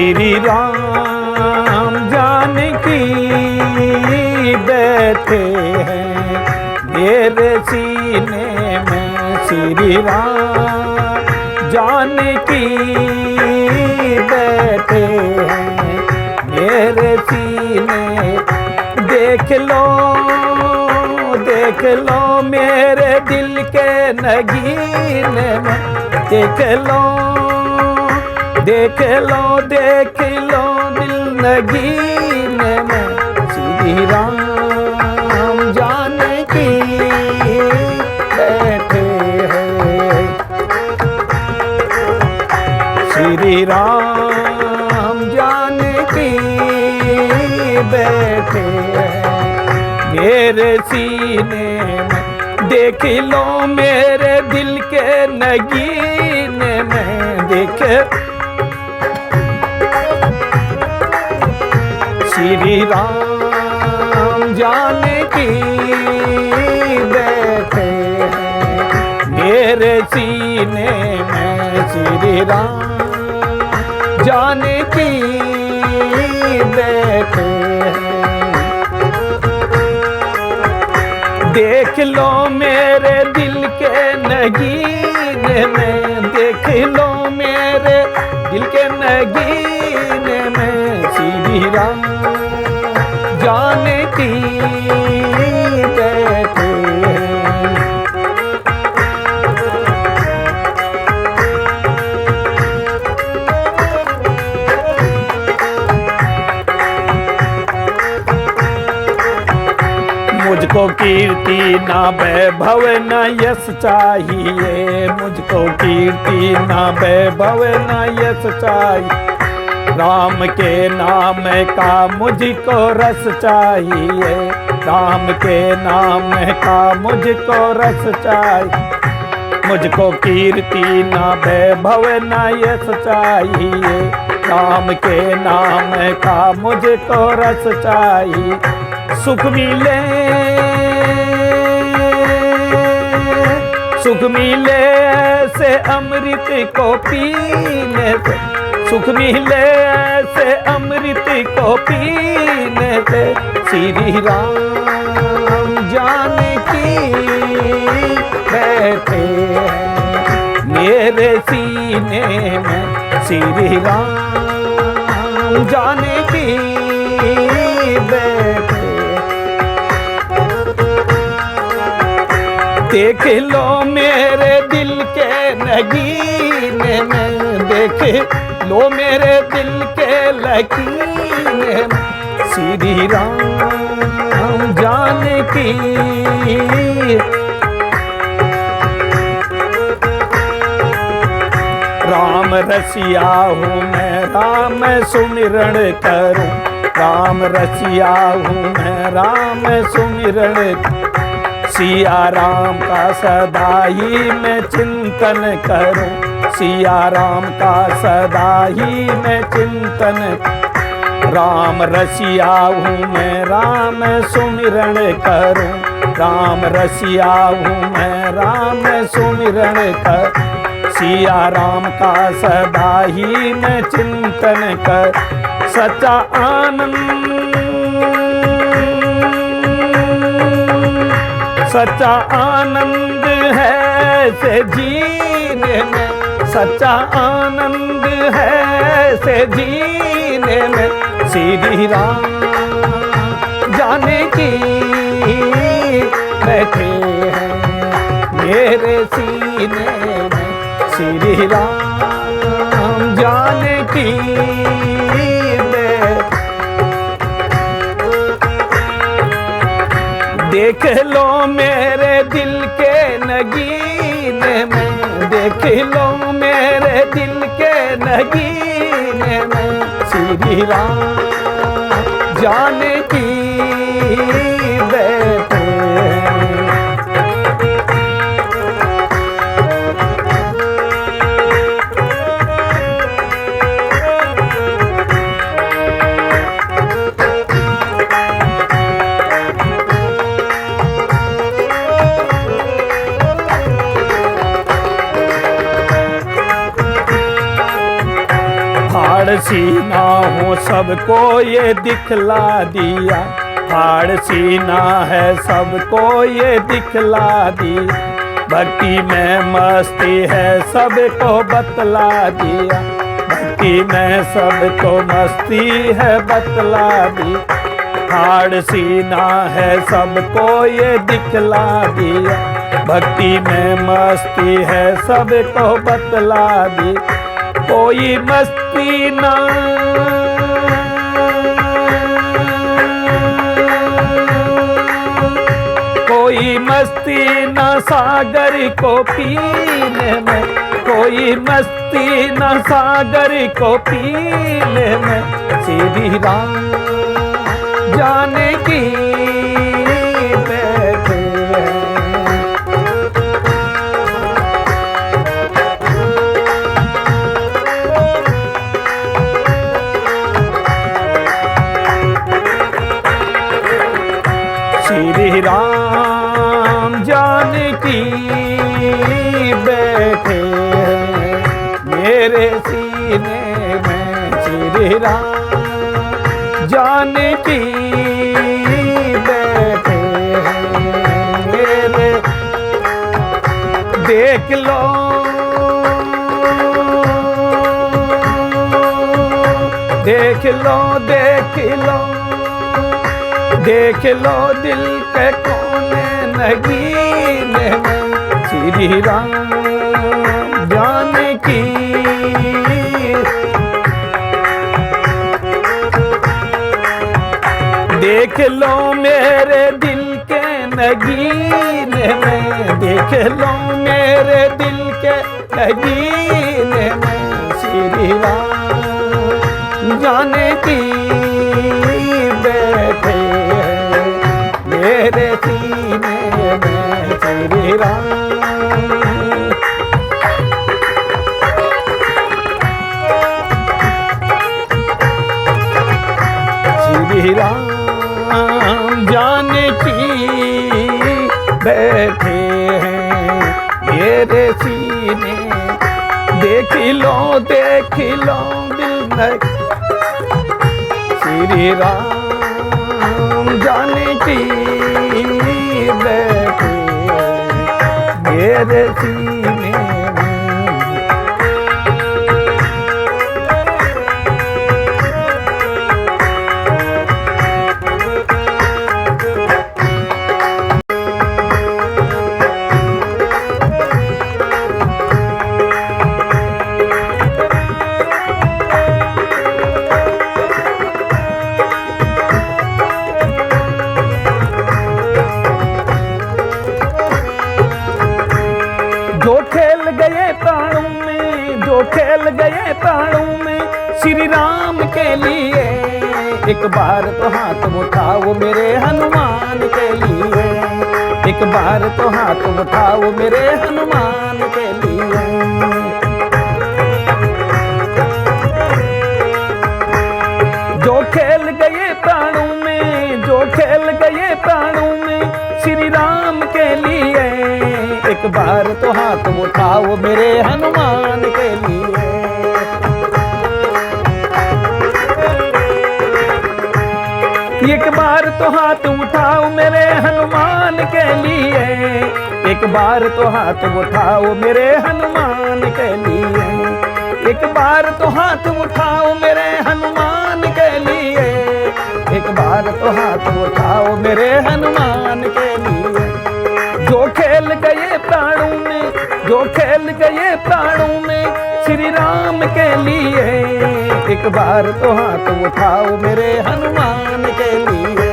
श्री राम जानकी बैठे हैं मेरे सीने में। श्री राम जानकी बैठे हैं मेरे सीने। देख लो मेरे दिल के नगीने में। देख लो दिल नगीने में। श्री राम जानकी बैठे हैं। श्री राम जानकी बैठे हैं मेरे सीने में। देख लो मेरे दिल के नगीने में। देख श्री राम जानकी बैठे हैं मेरे सीने में। श्री राम जानकी बैठे हैं। देख लो मेरे दिल के नगीने में। देख लो मेरे दिल के नगीने में। श्री राम जानकी बैठे हैं। मुझको कीर्ति ना वैभव न यश चाहिए। मुझको कीर्ति ना वैभव न यश चाहिए। राम के नाम का मुझको रस चाहिए। राम के नाम का मुझको रस चाहिए। मुझको कीर्ति ना वैभव न यश चाहिए। राम के नाम का मुझको रस चाहिए। सुख मिले से अमृत को पीने से। सुख मिले से अमृत को पीने से। श्री राम जानकी बैठे हैं मेरे सीने में। श्री राम जानकी बैठे। देख लो मेरे दिल के नगीने में। देख लो मेरे दिल के लकीने में। श्री राम जानकी। राम रसिया हूँ मैं राम सुमिरण करूँ। राम रसिया हूँ मैं राम सुमिरण। सिया राम का सदा ही मैं चिंतन करूं। सिया राम का सदा ही मैं चिंतन। राम रसिया हूँ मैं राम सुमिरण करूं। राम रसिया हूँ मैं राम सुमिरण कर। सिया राम का सदा ही मैं चिंतन कर। सच्चा आनंद है से जीने में। सच्चा आनंद है से जीने में। श्री राम जानकी बैठे हैं मेरे सीने में। श्री राम जानकी देख लो मेरे दिल के नगीने में। देख लो मेरे दिल के नगीने में। श्री राम जानकी बैठे हैं। हाड़ सीना हूँ सबको ये दिखला दिया, हाड़ सीना है सबको ये दिखला दी, भक्ति में मस्ती है सबको बतला दिया, भक्ति में सबको मस्ती है बतला दी, हाड़ सीना है सबको ये दिखला दिया, भक्ति में मस्ती है सबको बतला दी, कोई मस्ती ना कोई मस्ती न सागर को पीने में, कोई मस्ती न सागर को पीने में, श्री राम जाने की बैठे हैं। श्री राम जानकी बैठे हैं मेरे सीने में, श्री राम जानकी बैठे हैं मेरे, देख लो देख लो देख लो देख लो दिल के कोने नगीने में, श्री राम जानकी देख लो मेरे दिल के नगीने में, देख लो मेरे दिल के नगीने में, श्री राम जानकी बैठे मेरे सीने में, श्री राम श्री राम जानकी बैठे हैं मेरे सीने, देख लो दिल में, श्री राम जानकी बैठे मेरे सीने में। जो खेल गए प्राणों में, जो खेल गए प्राणों में, श्री राम के लिए एक बार तो हाथ उठाओ मेरे हनुमान के लिए, एक बार तो हाथ उठाओ मेरे हनुमान के लिए। जो खेल गए प्राणों में, जो खेल गए प्राणों में, श्री राम के लिए एक बार तो हाथ उठाओ मेरे हनुमान के लिए। एक बार तो हाथ उठाओ मेरे हनुमान के लिए, एक बार तो हाथ उठाओ मेरे हनुमान के लिए, एक बार तो हाथ उठाओ मेरे हनुमान के लिए, एक बार तो हाथ उठाओ मेरे हनुमान के लिए। जो खेल गए प्राणों में, जो खेल गए प्राणों में, श्री राम के लिए एक बार तो हाथ उठाओ मेरे हनुमान के लिए।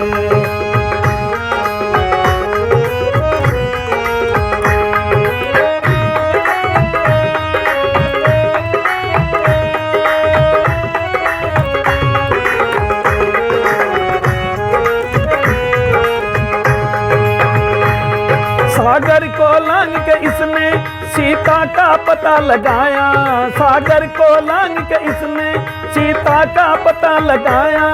सागर को लांग के इसने सीता का पता लगाया, सागर को लांग के इसने सीता का पता लगाया।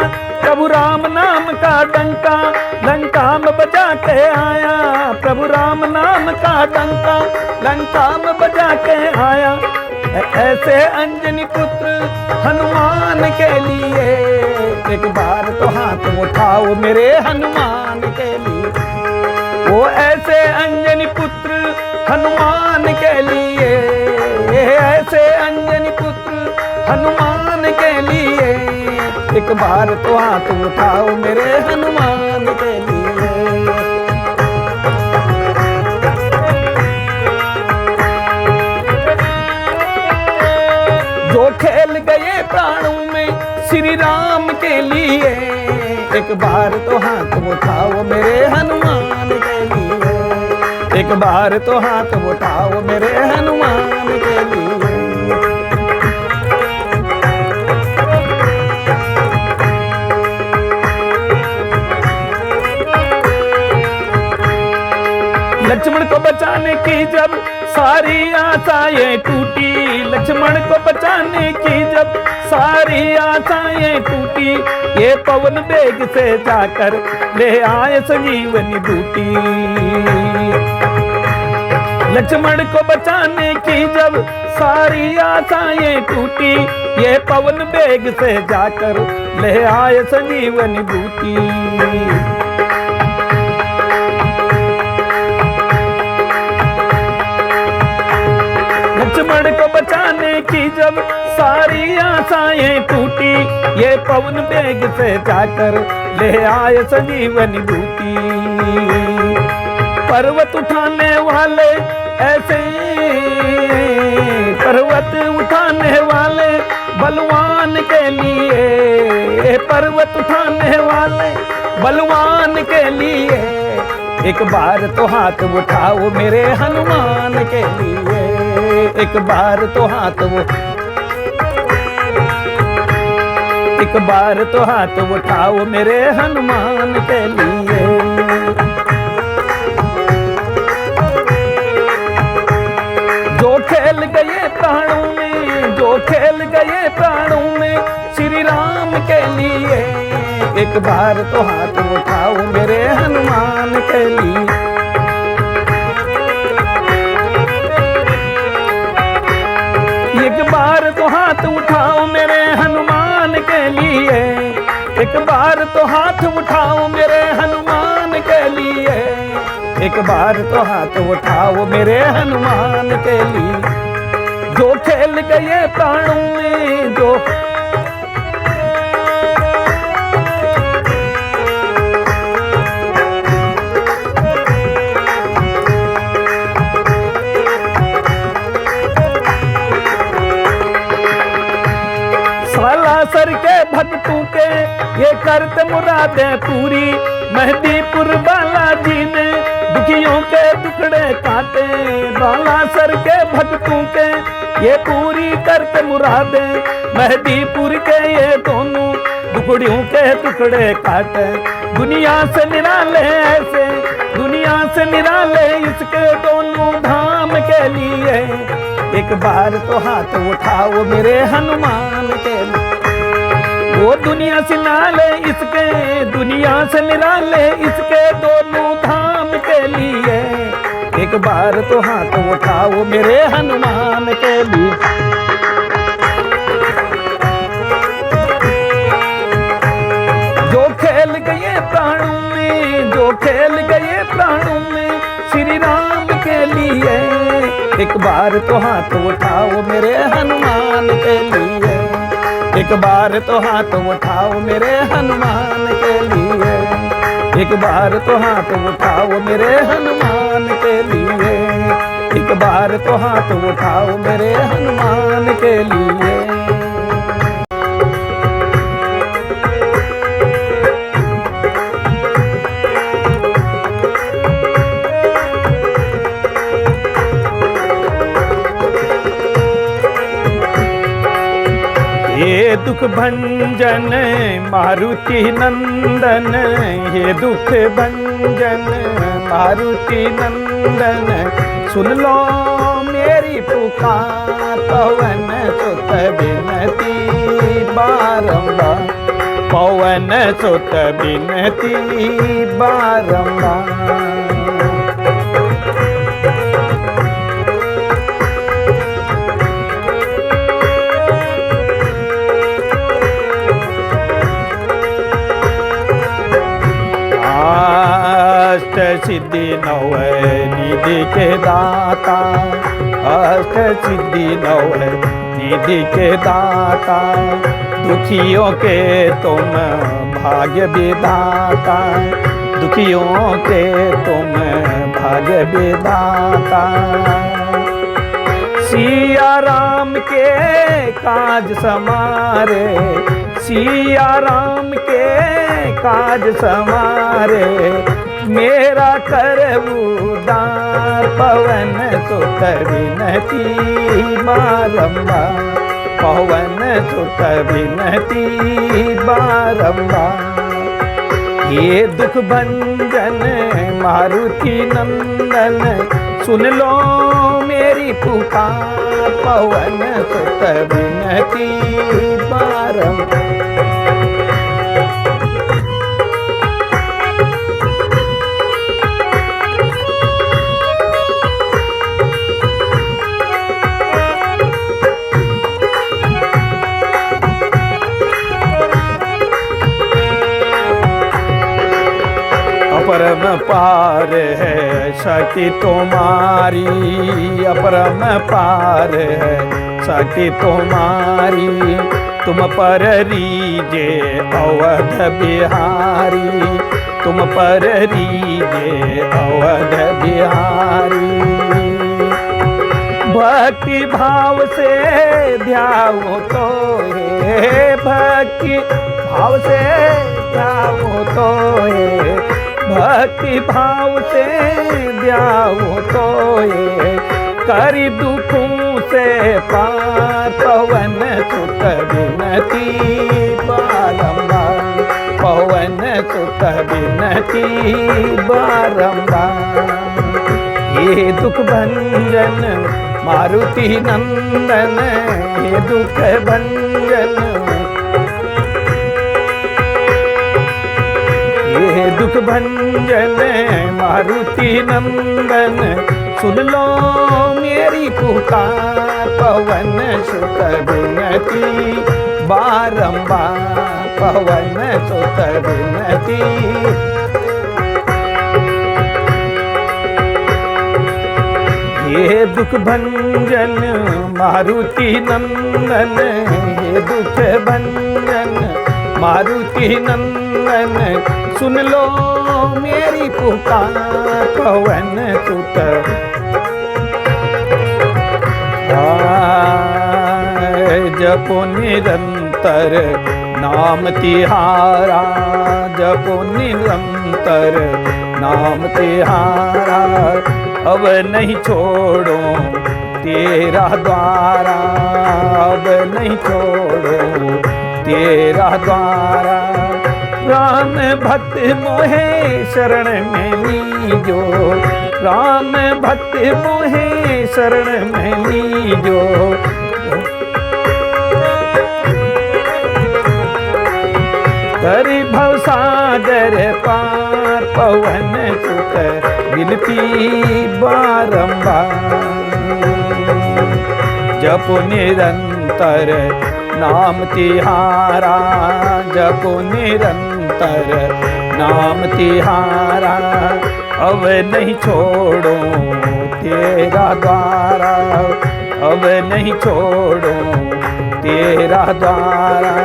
प्रभु राम नाम का डंका लंका में बजा के आया, प्रभु राम नाम का डंका लंका में बजा के आया। ऐसे अंजनी पुत्र हनुमान के लिए। एक बार तो हाथ उठाओ मेरे हनुमान के लिए। वो ऐसे अंजनी पुत्र हनुमान के लिए, ऐसे अंजनी पुत्र हनुमान के लिए। एक बार तो हाथ उठाओ मेरे हनुमान के लिए। जो खेल गए प्राणों में श्री राम के लिए। एक बार तो हाथ उठाओ मेरे हनुमान के लिए। एक बार तो हाथ उठाओ मेरे हनुमान के लिए। लक्ष्मण को बचाने की जब सारी आशाएं टूटी, लक्ष्मण को बचाने की जब सारी आशाएं टूटी, ये पवन वेग से जाकर ले आए संजीवनी बूटी। लक्ष्मण को बचाने की जब सारी आशाएं टूटी, ये पवन वेग से जाकर ले आए संजीवनी बूटी। लक्ष्मण को बचाने की जब सारी आशाएं टूटी, ये पवन वेग से जाकर ले आए संजीवनी बूटी। पर्वत उठाने वाले ऐसे, पर्वत उठाने वाले बलवान के लिए, पर्वत उठाने वाले बलवान के लिए। एक बार तो हाथ उठाओ मेरे हनुमान के लिए। एक बार तो हाथ एक बार तो हाथ उठाओ मेरे हनुमान के लिए। जो खेल गए प्राणों में, जो खेल गए प्राणों में श्री राम के लिए। एक बार तो हाथ उठाओ मेरे हनुमान के लिए। एक बार तो हाथ उठाओ मेरे हनुमान के लिए। एक बार तो हाथ उठाओ मेरे हनुमान के लिए। एक बार तो हाथ उठाओ मेरे हनुमान के लिए। जो खेल गए प्राणों में, जो सर के भक्तों के ये करते मुरादें पूरी। मेहदीपुर बालाजी ने दुखियों के टुकड़े काटे। बालासर के भक्तों के ये पूरी करते मुरादें। मेहदीपुर के ये दोनों दुखड़ियों के टुकड़े काटे। दुनिया से निराले ऐसे, दुनिया से निराले इसके दोनों धाम के लिए। एक बार तो हाथ उठाओ मेरे हनुमान के लिए। वो दुनिया से निराले इसके, दुनिया से निराले इसके दोनों धाम के लिए। एक बार तो हाथ उठाओ मेरे हनुमान के लिए। जो खेल गए प्राणों में, जो खेल गए प्राणों में श्री राम के लिए। एक बार तो हाथ उठाओ मेरे हनुमान के लिए। एक बार तो हाथ उठाओ मेरे हनुमान के लिए। एक बार तो हाथ उठाओ मेरे हनुमान के लिए। एक बार तो हाथ उठाओ मेरे हनुमान के लिए। ये दुख भंजन मारुति नंदन, ये दुख भंजन मारुति नंदन। सुन लो मेरी पुकार, पवन सुत बिनती बारंबार। पवन सुत बिनती बारंबार। सिद्धि नव निधि के दाता, अष्ट सिद्धि नव निधि के दाता, दुखियों के तुम भाग्य विधाता, दुखियों के तुम भाग्य विधाता। सिया राम के काज समारे, सिया राम के काज समारे, मेरा करबू उद्धार, पवन सुत विनती बारंबार, पवन सुत विनती बारंबार। ये दुख भंजन मारुति नंदन, सुन लो मेरी पुकार, पवन सुत विनती बारंबार। अपरम पार है शक्ति तुम्हारी, अपरम पार है शक्ति तुम्हारी, तुम पर रीजे अवध बिहारी, तुम पर रीजे अवध बिहारी। भक्ति भाव से ध्याओ तो हे, भक्ति भाव से ध्याओ तो हे, भक्ति भाव से ध्याओ तो ये, करी दुखों से पार, पवन सुत विनती बारंबार, पवन सुत विनती बारंबार। ये दुख भंजन मारुति नंदन, ये दुख भंजन, ये दुख भंजन मारुति नंदन, सुन लो मेरी पुकार, पवन सुत विनती बारंबार, पवन सुत विनती। ये दुख भंजन मारुति नंदन, ये दुख भंजन मारुति नंदन, सुन लो मेरी पुकार, पवन सुत। जपो निरंतर नाम तिहारा, जपो निरंतर नाम तिहारा, अब नहीं छोड़ो तेरा द्वारा, अब नहीं छोड़ो तेरा द्वारा। राम भक्त मोहे शरण में लीजो, राम भक्त मोहे शरण में लीजो, करी भव सागर पार, पवन सुत विनती बारंबार। जपो निरंतर नाम तिहारा, जपो निरंतर नाम तिहारा, अब नहीं छोड़ो तेरा द्वारा, अब नहीं छोड़ो तेरा द्वारा।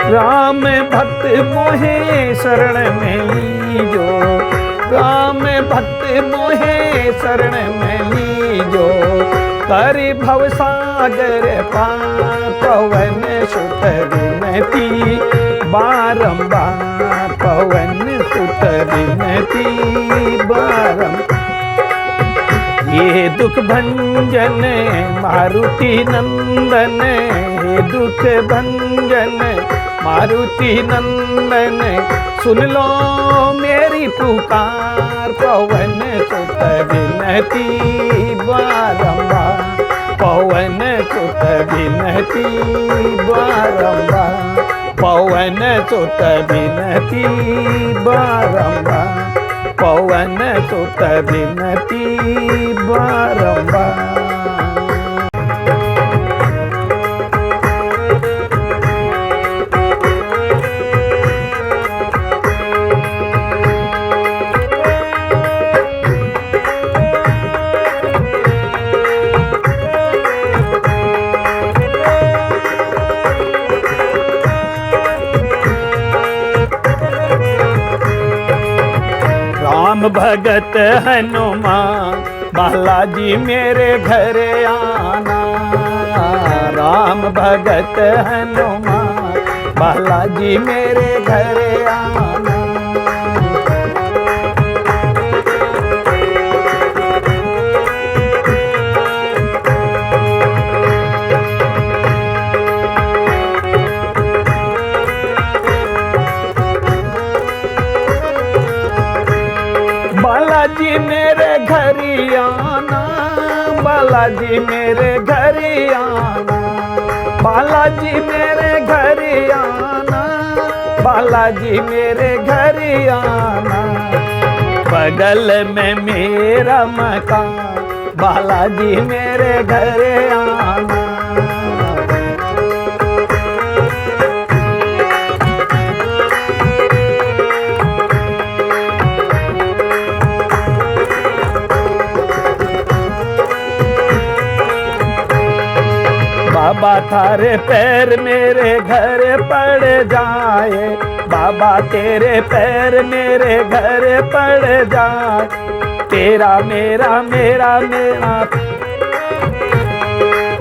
राम भक्त मोहे शरण में लीजो, राम भक्त मोहे शरण में लीजो, करि भव सागर पार, पवन सुत विनती बारंबार, पवन सुत विनती बारंबार। ये दुख भंजन मारुति नंदन, ये दुख भंजन मारुति नंदन, सुन लो मेरी पुकार, पवन सुत विनती बारंबार, पवन सुत विनती बारंबार, पवन सुत विनती बारंबार, पवन सुत विनती बारंबार। भगत हनुमान बालाजी मेरे घर आना। राम भगत हनुमान बालाजी मेरे घर आना। बालाजी मेरे घर आना, बालाजी मेरे घर आना, बालाजी मेरे घर आना, बालाजी मेरे घर आना। बगल में मेरा मकान बालाजी मेरे घर आना। बाबा थारे पैर मेरे घर पड़ जाए, बाबा तेरे पैर मेरे घर पड़ जाए। तेरा मेरा मेरा मेरा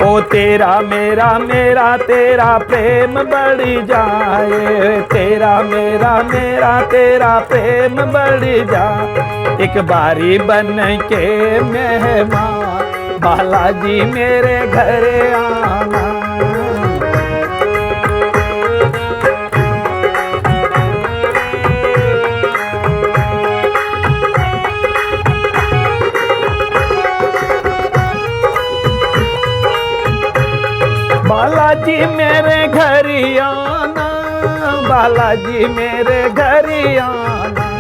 ओ तेरा मेरा मेरा तेरा प्रेम बढ़ जाए। तेरा मेरा मेरा तेरा प्रेम बढ़ जाए। एक बारी बन के मेहमान बालाजी मेरे घर आना। बालाजी मेरे घर आना, बालाजी मेरे घर आना।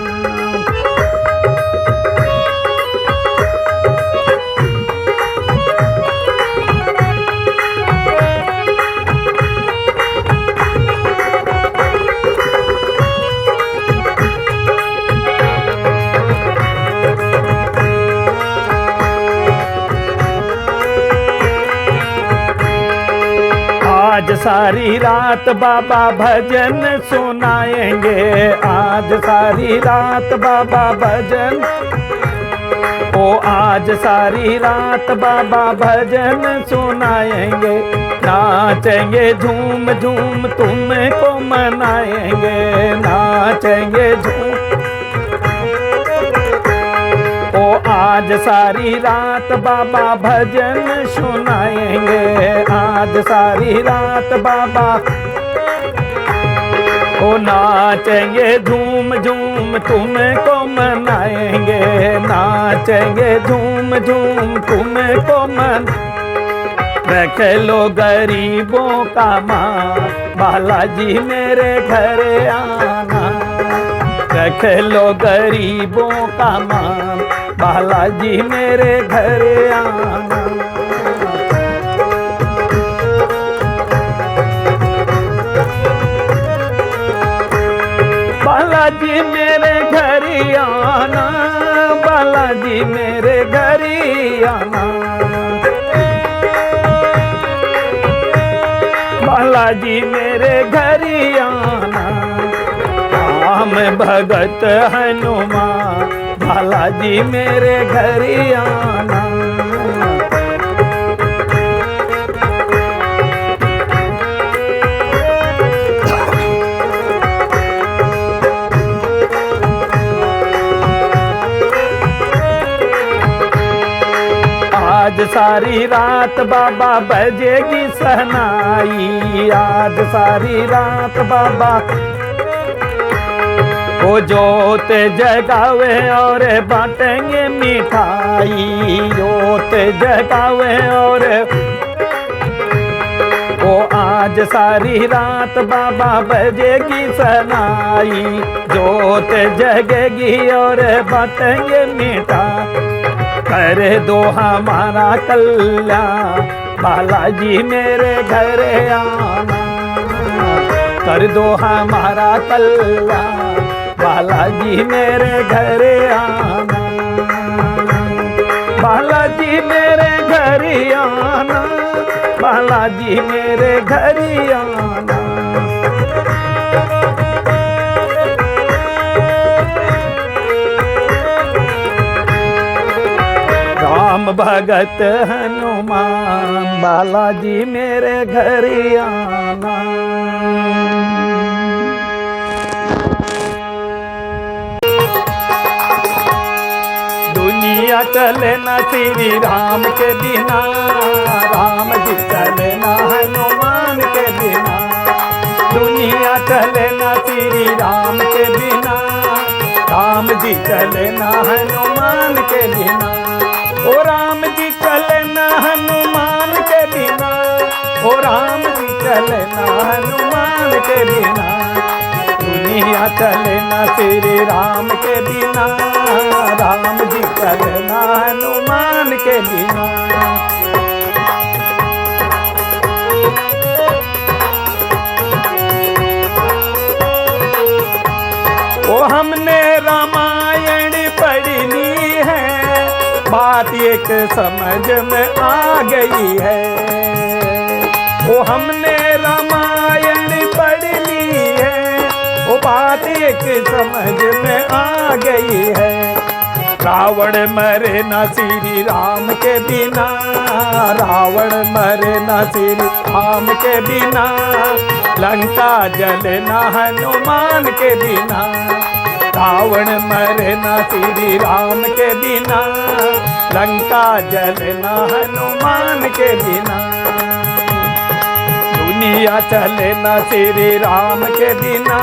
आज सारी रात बाबा भजन सुनाएंगे, आज सारी रात बाबा भजन। ओ आज सारी रात बाबा भजन सुनाएंगे। नाचेंगे झूम झूम तुमको मनाएंगे, नाचेंगे झूम। ओ आज सारी रात बाबा भजन सुनाएंगे, आज सारी रात बाबा। ओ नाचेंगे झूम झूम तुमको मनाएंगे, नाचेंगे झूम झूम तुमको मन। रख लो गरीबों का मान बालाजी मेरे घर आना। रख लो गरीबों का मान बालाजी मेरे घर आना। बालाजी मेरे घर आना, बालाजी मेरे घर आना। बालाजी मेरे घर आना। राम भगत हनुमान बालाजी मेरे घर आना। आज सारी रात बाबा बजेगी सहनाई, आज सारी रात बाबा वो जोत जगावे और बांटेंगे मिठाई। जोत जगावे और वो आज सारी रात बाबा बजेगी सहनाई। जोत जगेगी और बांटेंगे मिठाई। कर दो हमारा कल्याण बालाजी मेरे घर आना। कर दो हमारा कल्याण बालाजी मेरे घर आना। बालाजी मेरे घर आना, बालाजी मेरे घर आना। भगत हनुमान, बालाजी मेरे घर आना। दुनिया चले ना श्री राम के बिना, राम जी चले ना हनुमान के बिना। दुनिया चले ना श्री राम के बिना, राम जी चले ना हनुमान के बिना। ओ राम जी चले ना हनुमान के बिना, ओ राम जी चले ना हनुमान के बिना। दुनिया चले ना श्री राम के बिना, राम जी चले ना हनुमान के बिना। ओ हमने रामायण पढ़नी है, बात एक समझ में आ गई है। ओ हमने रामायण पढ़नी है, वो बात एक समझ में आ गई है। रावण मरे ना श्री राम के बिना, रावण मरे ना श्री राम के बिना। लंका जले ना हनुमान के बिना, रावण मरे ना श्री राम के बिना। लंका जले ना हनुमान के बिना। दुनिया चले ना श्री राम के बिना,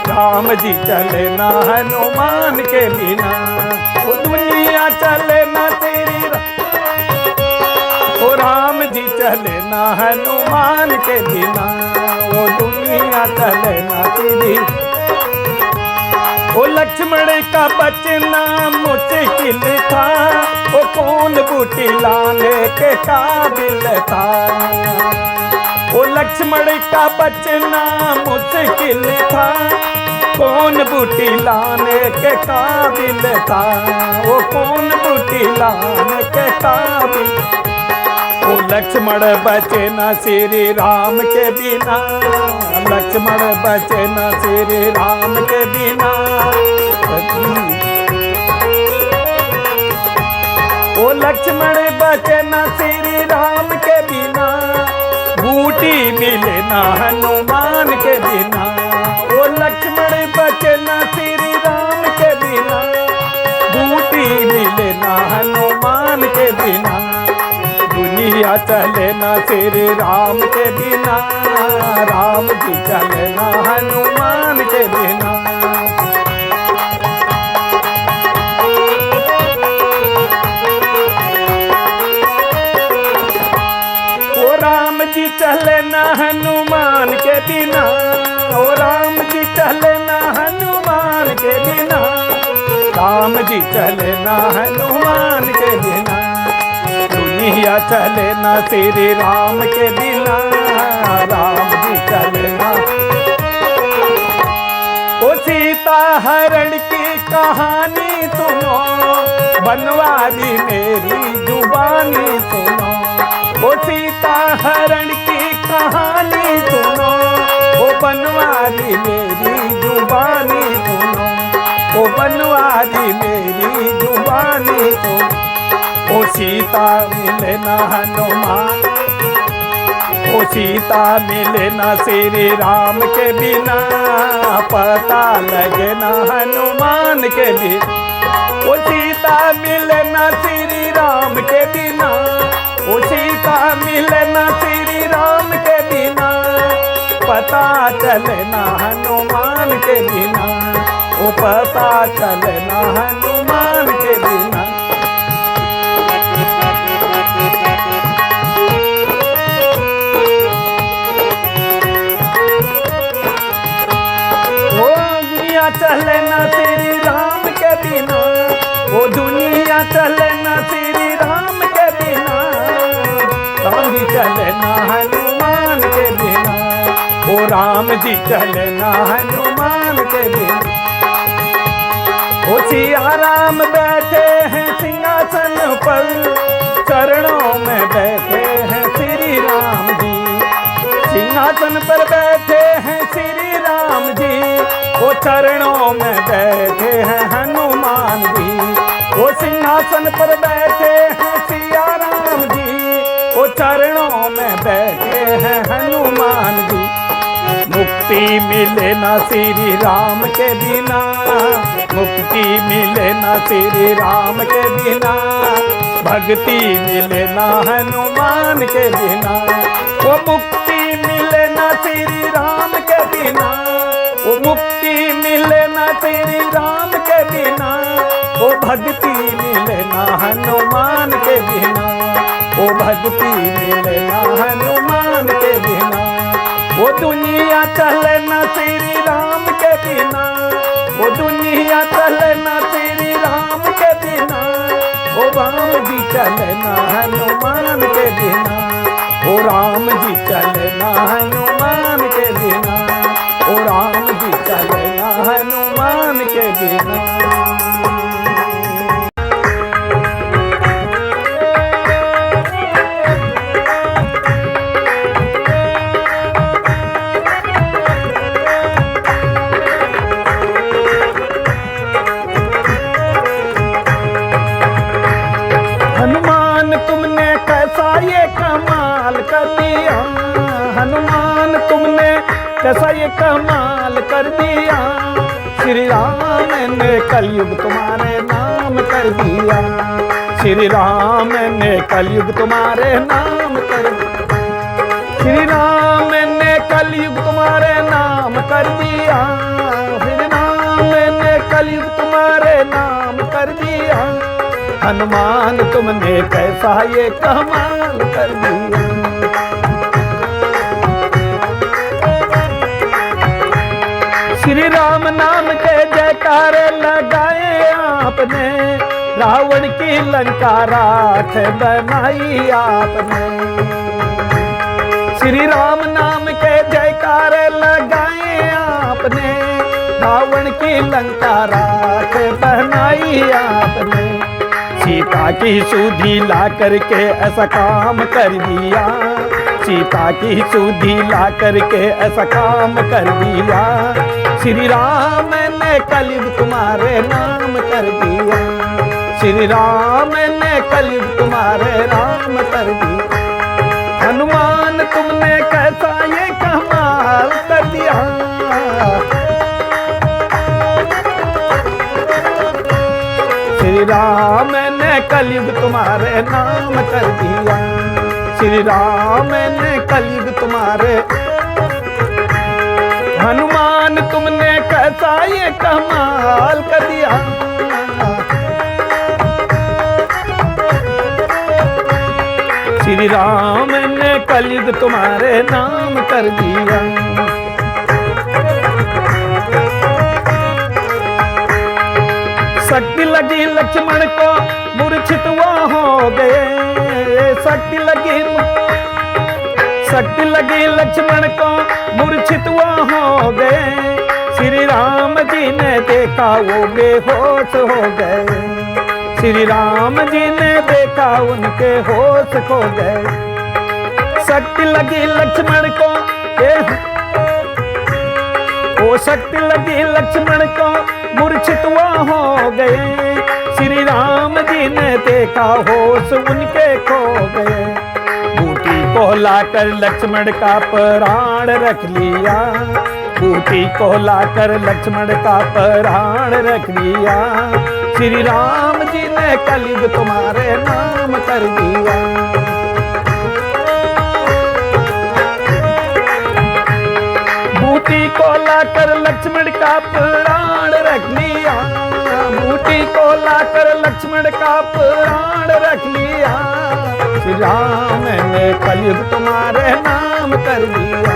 राम जी चले ना हनुमान के बिना। वो दुनिया चले ना श्री ओ राम जी चले ना हनुमान के बिना। वो दुनिया चले ना श्री ओ लक्ष्मण का बचना मुश्किल था, वो कौन बूटी लाने के काबिल था। वो लक्ष्मण का बचना मुश्किल था, कौन बूटी लाने के काबिल था। वो कौन बूटी लाने के काबिल। वो लक्ष्मण बचे ना श्री राम के बिना, लक्ष्मण बचे ना श्री राम के बिना। वो लक्ष्मण बचे ना श्री राम के बिना, बूटी मिले ना हनुमान के बिना। वो लक्ष्मण बचे ना श्री राम के बिना, बूटी मिले ना हनुमान के बिना। दुनिया चले ना श्री राम के बिना, राम जी चले ना हनुमान के बिना। ओ राम जी चले ना हनुमान के बिना, ओ राम जी चले ना हनुमान के बिना। राम जी चले ना हनुमान के बिना। दुनिया चले ना श्री राम के बिना, राम जी चले ना। ओ सीता हरण की कहानी सुनो, बनवारी मेरी जुबानी सुनो। ओ सीता हरण की कहानी सुनो, ओ बनवारी मेरी जुबानी सुनो। ओ बनवारी मेरी जुबानी सुनो। ओ सीता मिले ना हनुमान, ओ सीता मिले ना श्री राम के बिना। पता लगे ना हनुमान के बिना। ओ सीता मिले ना श्री राम के बिना, ओ सीता मिले ना श्री राम के बिना। पता चले ना हनुमान के बिना, ओ पता चले ना हनुमान के बिना। चले ना श्री राम के बिना, वो दुनिया चले ना श्री राम के बिना। राम जी चले ना हनुमान के बिना, वो राम जी चले ना हनुमान के बिना। वो सिया राम बैठे हैं सिंहासन पर, चरणों में बैठे हैं श्री राम जी। सिंहासन पर बैठे हैं श्री राम जी, वो चरणों में बैठे हैं हनुमान जी। वो सिंहासन पर बैठे हैं चरणों में बैठे हैं हनुमान जी। मुक्ति मिले ना श्री राम के बिना, मुक्ति मिले ना श्री राम के बिना, भक्ति मिले ना हनुमान के बिना। वो मुक्ति मिले ना श्री राम के बिना, वो मुक्ति मिले ना श्री राम के बिना, वो भक्ति मिले ना हनुमान के बिना, वो भक्ति मिले ना हनुमान के बिना। वो दुनिया चले ना श्री राम के बिना, वो दुनिया चले ना श्री राम के बिना, वो राम जी चले ना हनुमान के बिना, वो राम जी चले ना हनुमान के बिना, वो राम जी चले ना हनुमान के बिना। हनुमान तुमने कैसा ये कमाल कर दिया, हनुमान तुमने कैसा ये कमाल कर दिया। श्री राम ने कलयुग तुम्हारे नाम कर दिया, श्री राम ने कलयुग तुम्हारे नाम कर दिया, श्री राम ने कलयुग तुम्हारे नाम कर दिया, श्री राम ने कलयुग तुम्हारे नाम कर दिया। हनुमान तुमने कैसा ये कमाल कर दिया। श्री राम नाम के जयकारे लगाए आपने, रावण की लंका राख बनाई आपने। श्री राम नाम के जयकारे लगाए आपने, रावण की लंका राख बनाई आपने। सीता की सुधि ला करके ऐसा काम कर दिया, सीता की सुधि ला करके ऐसा काम कर दिया। श्री राम ने कलयुग तुम्हारे नाम कर दिया, श्री राम ने कलयुग तुम्हारे राम कर दिया। हनुमान तुमने कैसा ये कमाल कर दिया। श्री राम ने कलयुग तुम्हारे नाम कर दिया, श्री राम ने कलयुग तुम्हारे। हनुमान तुमने कैसा ये कमाल कर दिया। श्री राम ने कलयुग तुम्हारे नाम कर दिया। शक्ति लगी लक्ष्मण को मूर्छित वो हो गए, शक्ति लगी लक्ष्मण को मूर्छित वो हो गए। श्री राम जी ने देखा वो बेहोश हो गए, श्री राम जी ने देखा उनके होश खो गए। शक्ति लगी लक्ष्मण को, वो शक्ति लगी लक्ष्मण को मूर्छित वो हो गए। श्री राम जी ने देखा होश उनके खो गए। बूटी को लाकर लक्ष्मण का प्राण रख लिया, बूटी को लाकर लक्ष्मण का प्राण रख लिया। श्री राम जी ने कलयुग तुम्हारे नाम कर दिया। बूटी को लाकर लक्ष्मण का प्राण रख लिया, बूटी को लाकर लक्ष्मण का प्राण रख लिया। श्री राम ने कलयुग तुम्हारे नाम कर दिया।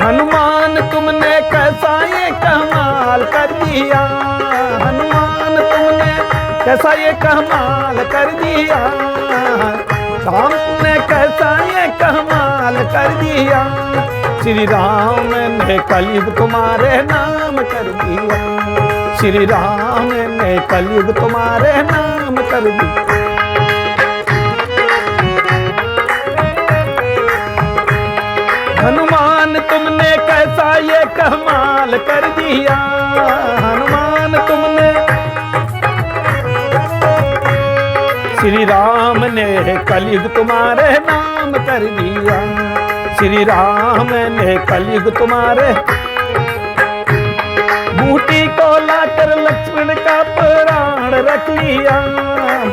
हनुमान तुमने कैसा ये कमाल कर दिया, हनुमान तुमने कैसा ये कमाल कर दिया। राम ने कैसा ये कमाल कर दिया। श्री राम ने कलयुग तुम्हारे नाम कर दिया, श्री राम ने कलयुग तुम्हारे नाम कर दिया। हनुमान तुमने कैसा ये कमाल कर दिया, हनुमान तुमने श्री राम ने कलयुग तुम्हारे नाम कर दिया, श्री राम ने कलयुग तुम्हारे। बूटी को लाकर लक्ष्मण का प्राण रख लिया,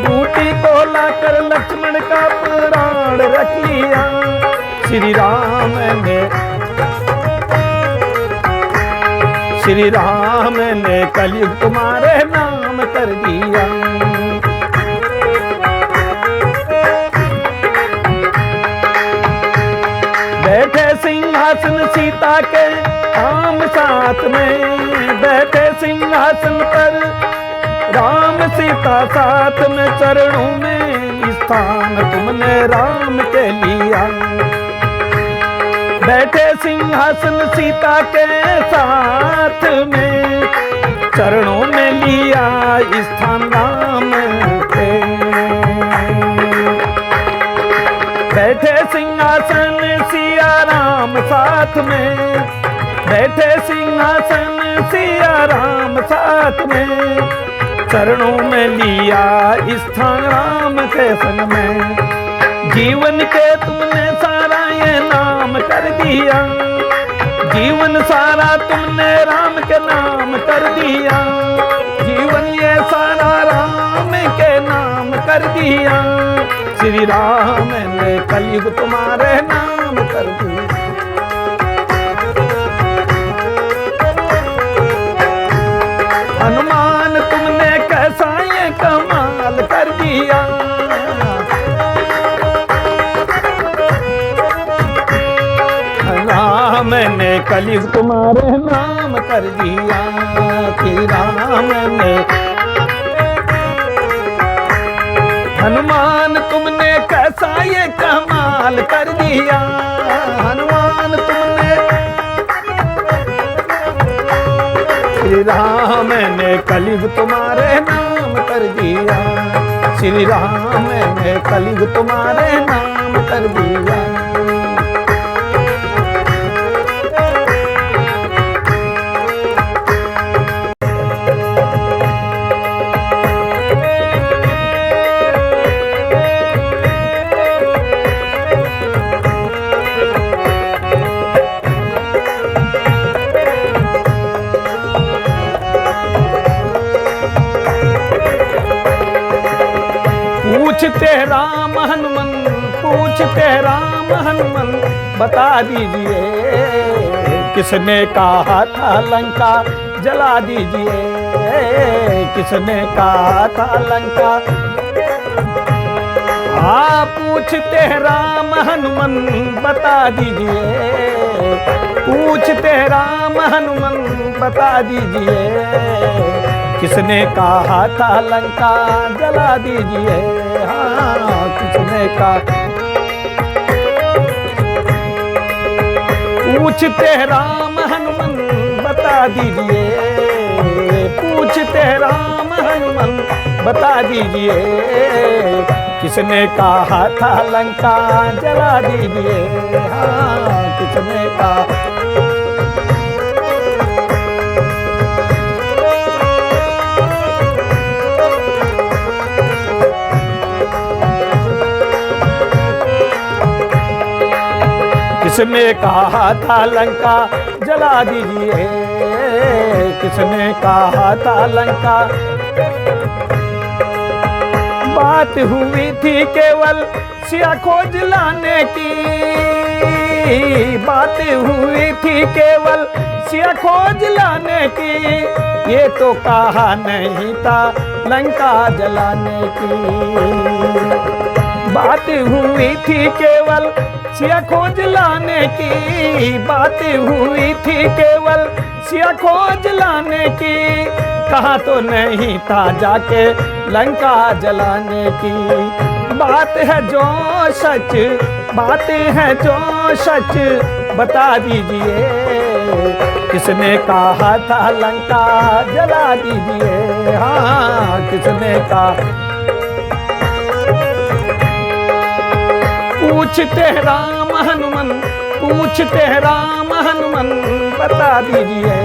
बूटी को लाकर लक्ष्मण का प्राण रख लिया, श्री राम ने, श्री राम ने कलयुग तुम्हारे नाम कर दिया। बैठे सिंहासन सीता के राम साथ में, बैठे सिंहासन पर राम सीता साथ में, चरणों में स्थान तुमने राम के लिया। बैठे सिंहासन सीता के साथ में, चरणों में लिया स्थान राम के। बैठे सिंहासन सिया राम साथ में, बैठे सिंहासन सिया राम साथ में, चरणों में लिया स्थान राम के संग में। जीवन के तुमने सारा ये नाम कर दिया, जीवन सारा तुमने राम के नाम कर दिया, जीवन ये सारा राम के नाम कर दिया, श्री राम ने कलयुग तुम्हारे नाम कर दिया। हनुमान तुमने कैसा ये कमाल कर दिया, राम ने कलयुग तुम्हारे नाम कर दिया, श्री राम ने। हनुमान तुमने कैसा ये कमाल कर दिया, हनुमान तुमने, श्री राम ने कलयुग तुम्हारे नाम कर दिया, श्री राम ने कलयुग तुम्हारे नाम कर दिया। पूछते राम हनुमान, पूछते राम हनुमान, बता दीजिए किसने कहा था लंका जला दीजिए, किसने कहा था लंका। पूछते राम हनुमान बता दीजिए, पूछते राम हनुमान बता दीजिए, किसने कहा था लंका जला दीजिए। हाँ किसने कहा, पूछते राम हनुमान बता दीजिए, पूछते राम हनुमान बता दीजिए, किसने कहा था लंका जला दीजिए। हाँ किसने कहा, किसने कहा था लंका जला दीजिए, किसने कहा था लंका। बात हुई थी केवल सिया खोज लाने की, बात हुई थी केवल सिया खोज लाने की, ये तो कहा नहीं था लंका जलाने की। बात हुई थी केवल सिया खोज लाने की, बात हुई थी केवल सिया खोज लाने की, कहा तो नहीं था जाके लंका जलाने की। बात है जो सच, बात है जो सच बता दीजिए, किसने कहा था लंका जला दीजिए। हाँ किसने कहा, पूछते राम हनुमान, पूछते राम हनुमान बता दीजिए,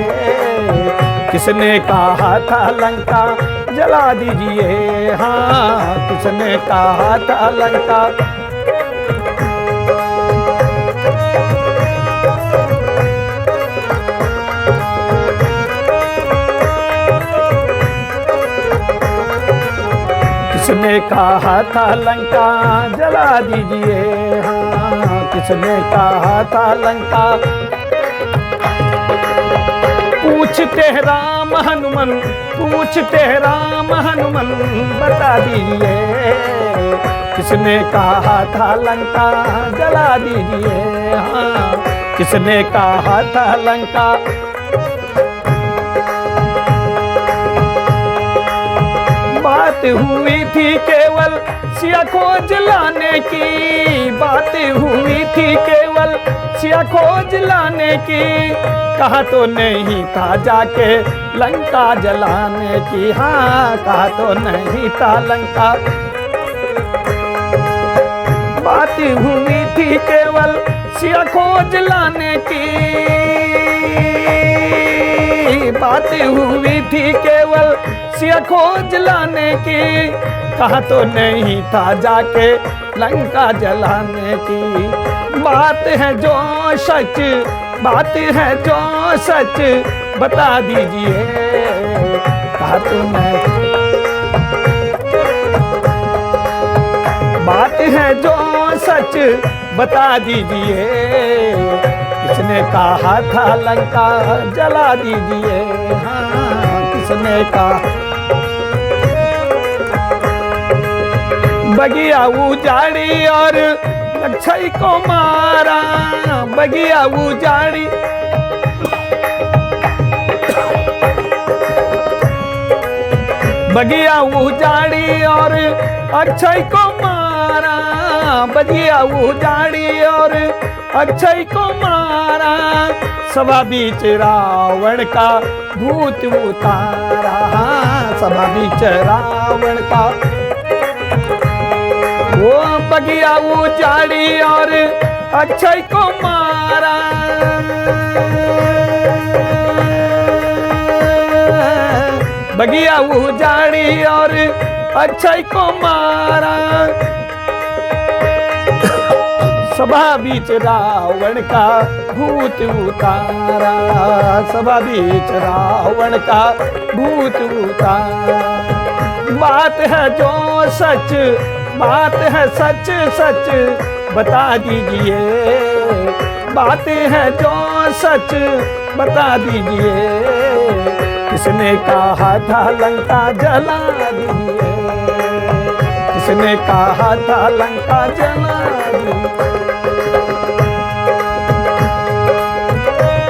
किसने कहा था लंका जला दीजिए। हाँ, किसने कहा था लंका, किसने कहा था लंका जला दीजिए। हाँ, किसने कहा था लंका। पूछते राम हनुमान, पूछते राम हनुमान, बता दीजिए किसने कहा था लंका जला दीजिए। हाँ, किसने कहा था लंका। बात हुई थी केवल सिया को जलाने की, बात हुई थी केवल सिया को जलाने की, कहा तो नहीं था जाके लंका जलाने की। हाँ, कहा तो नहीं था लंका। बात हुई थी केवल सिया को जलाने की, बात हुई थी केवल सिया को जलाने की, कहा तो नहीं था जाके लंका जलाने की। बात है जो सच, बात है जो सच, बता दीजिए कहा तो नहीं। बात है जो सच, बता दीजिए किसने कहा था लंका जला दीजिए। हाँ, किसने कहा। बगिया उजाड़ी और अक्षय को मारा, बगिया उजाड़ी, बगिया उजाड़ी और अक्षय को मारा, बगिया उजाड़ी और अक्षय को मारा, सभा बीच रावण का भूत उतारा। सभा बीच रावण का वो बगिया उजाड़ी और अक्षय को मारा, बगिया उजाड़ी और अक्षय को मारा, सभा बीच रावण का भूत उतारा, सभा बीच रावण का भूत उतारा। बात है जो सच, बात है सच सच, बता दीजिए बात है जो सच, बता दीजिए किसने कहा था लंका जला दीजिए, किसने कहा था लंका जला दीजिए।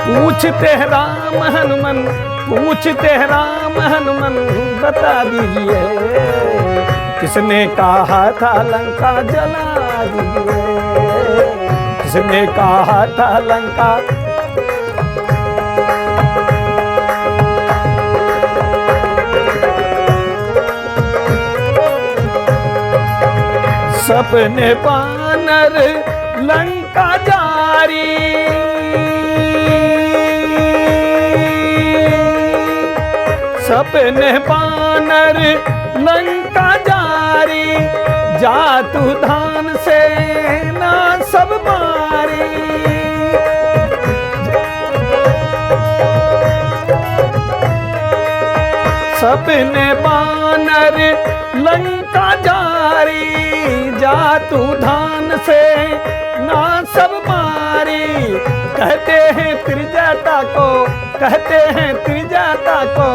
पूछते राम हनुमान, पूछते राम हनुमान, बता दीजिए किसने कहा था लंका जला दीजिए, किसने कहा था लंका। सपने बानर लंका जारी, सपने बानर लंका जारी, जातु धान से ना सब मारी। सपने बानर लंका जारी, जातु धान से ना सब मारी। कहते हैं त्रिजटा को, कहते हैं त्रिजटा को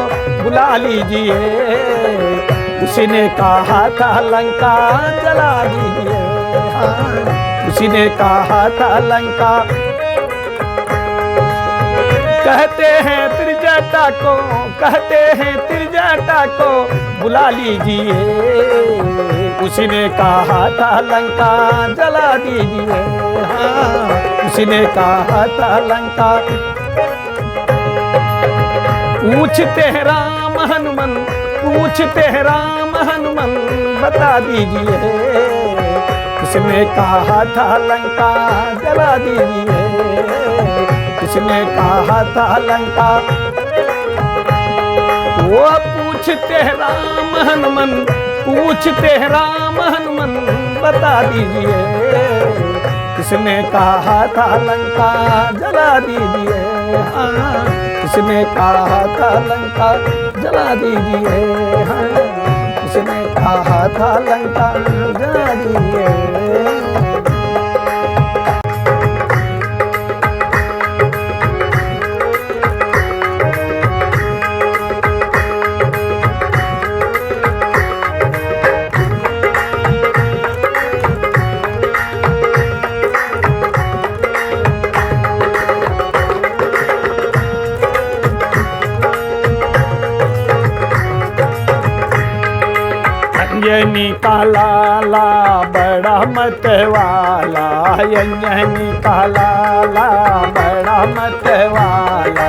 बुला लीजिए, उसी कहा था लंका जला दीजिए। हाँ, उसी ने कहा था लंका। कहते हैं त्रिजटा को, कहते हैं त्रिजटा को बुला लीजिए, उसी ने कहा था लंका जला दीजिए। हाँ, उसी ने कहा था लंका। पूछते हैं राम हनुमान, पूछते हैं राम हनुमान, बता दीजिए किसने कहा था लंका जला दीजिए, किसने कहा था लंका। वो पूछते राम हनुमान, पूछते राम हनुमान बता दीजिए, किसने कहा था लंका जला दीजिए। हाँ, किसने कहा था लंका जला दीजिए। हाँ, किसने कहा था लंका जला दीजिए। अंजनी का लाला बड़ा मत वाला, अंजनी का लाला बड़ा मत वाला,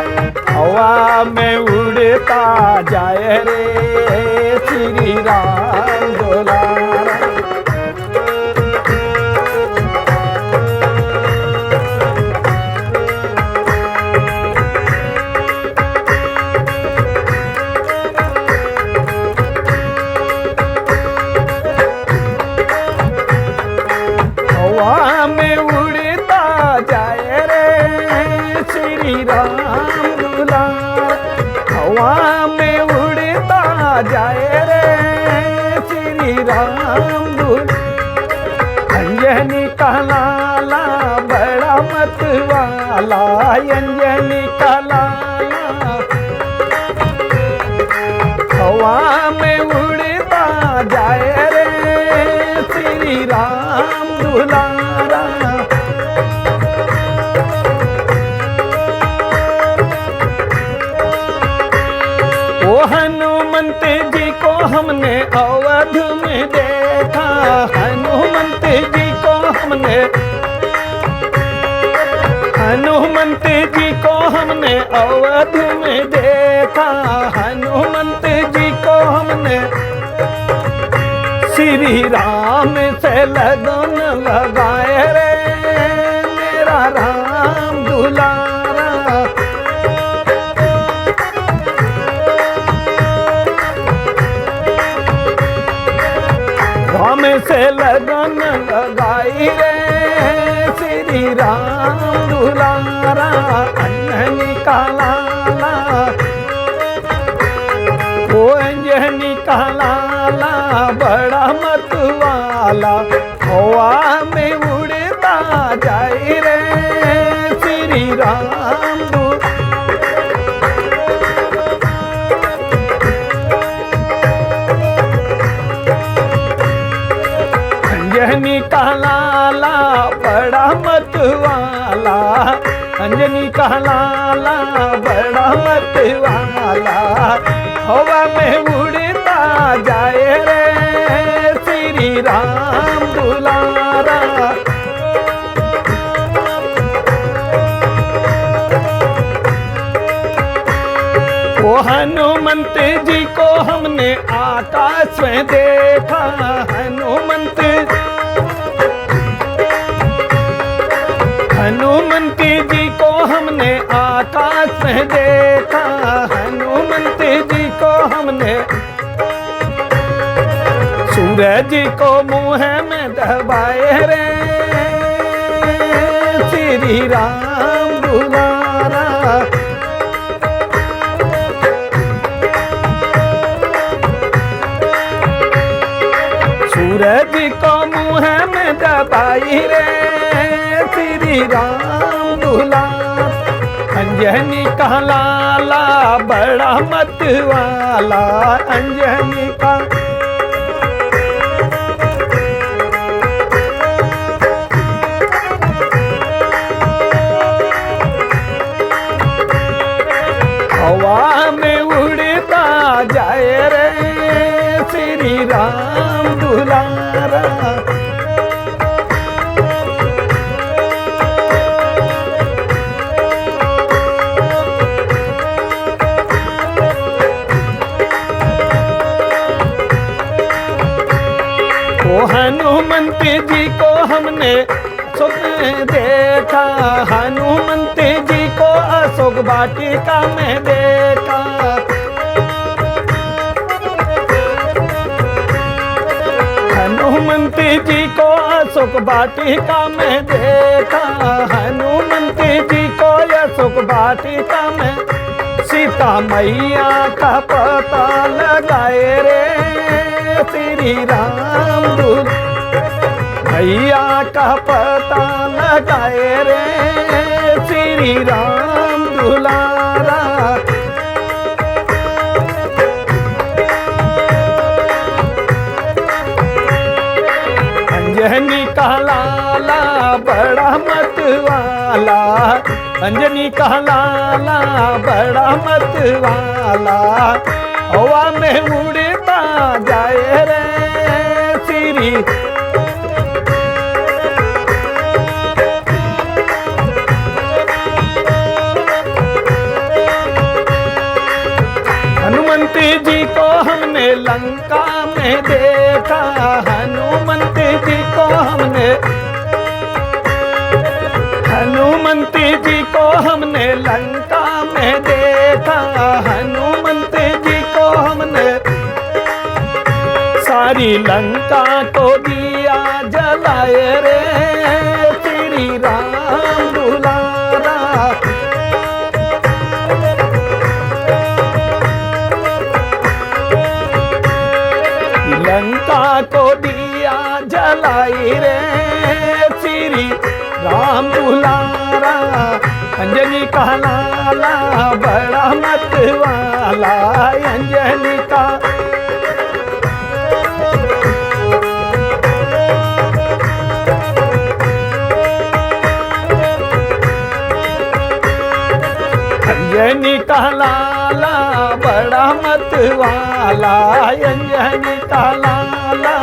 हवा में उड़ता जाए रे श्री राम दुलारा। हवा में उड़ता जाए रे श्री राम दुलारा, हवा में उड़ता जाए रे श्री राम दुलारा। अंजनी का लाला बड़ा मत वाला, अंजनी का लाला हवा में उड़ता जाए रे श्री राम दुलारा। ओ हनुमंत जी को हमने अवध में देखा, हनुमंत जी को हमने, हनुमंत जी को हमने अवध में देखा, हनुमंत जी को हमने श्री राम से लगन लगाए रे मेरा राम दुलारा। राम से लगन लगाई रे श्री राम दुलारा। अंजनी का लाला, ओ अंजनी का लाला बड़ा मत वाला, हवा में उड़ता जाए रे श्री राम दुलारा। अंजनी का लाला बड़ा मत वाला, अंजनी का लाला बड़ा मत वाला, हवा में उड़ता जाए रे श्री राम दुलारा। ओ हनुमंत जी को हमने आकाश में देखा, हनुमंत जी को हमने आकाश में देखा, हनुमंत जी को हमने सूरज को मुंह में दबाए रे श्री राम दुलारा। सूरज को मुंह में दबाई रे श्री राम दुलारा। अंजनी का लाला बड़ा मत वाला, अंजनी का हवा में उड़ता जाए रे श्री राम दुलारा। ओ हनुमंत जी को हमने स्वप्न देखा, हनुमंत जी को अशोक वाटिका में देखा, हनुमंत जी को अशोक वाटिका में देखा, हनुमंत जी को अशोक वाटिका में सीता मैया का पता लगाए रे श्री राम दूल मैया का पता लगाए रे श्री राम दुलारा। अंजनी का लाला बड़ा मतवाला, अंजनी का लाला बड़ा मतवाला, हवा में उड़ता जाए रे श्री हनुमंत जी को हमने लंका में देखा, हनुमंत जी को हमने हनुमंत जी को हमने लंका में देखा, हनुमंत जी को हमने सारी लंका को दिया जलाए रे श्री राम दुलारा। लंका को दिया जलाई रे श्री राम दुलारा। अंजनी का लाला बड़ा मतवाला, अंजनी का अंजनी का लाला बड़ा मतवाला, अंजनी का लाला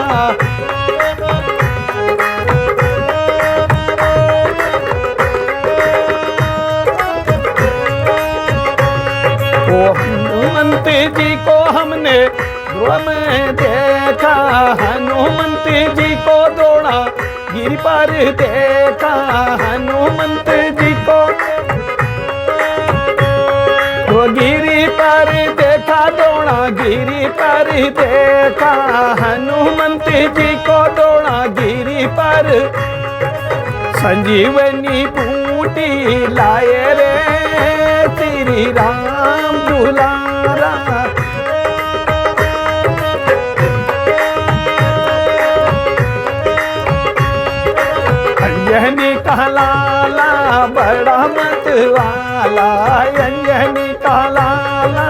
ओ हनुमंत जी को हमने ध्रुव में देखा, हनुमंत जी को दौड़ा गिर पर देखा, हनुमंत जी को गिरी पर देखा, दौड़ा गिरी पर देखा, हनुमंत जी को दौड़ा गिरी पर संजीवनी बूटी लाए रे श्री राम दुलारा। अंजनी का लाला बड़ा मतवाला, अंजनी का लाला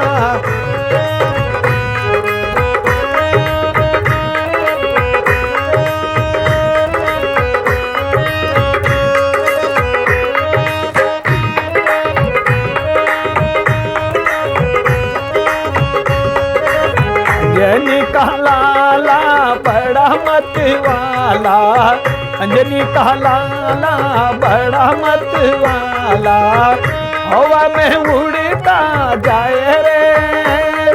अंजनी का लाला बड़ा मतवाला, अंजनी का लाला बड़ा मतवाला, हवा में उड़ता जाए रे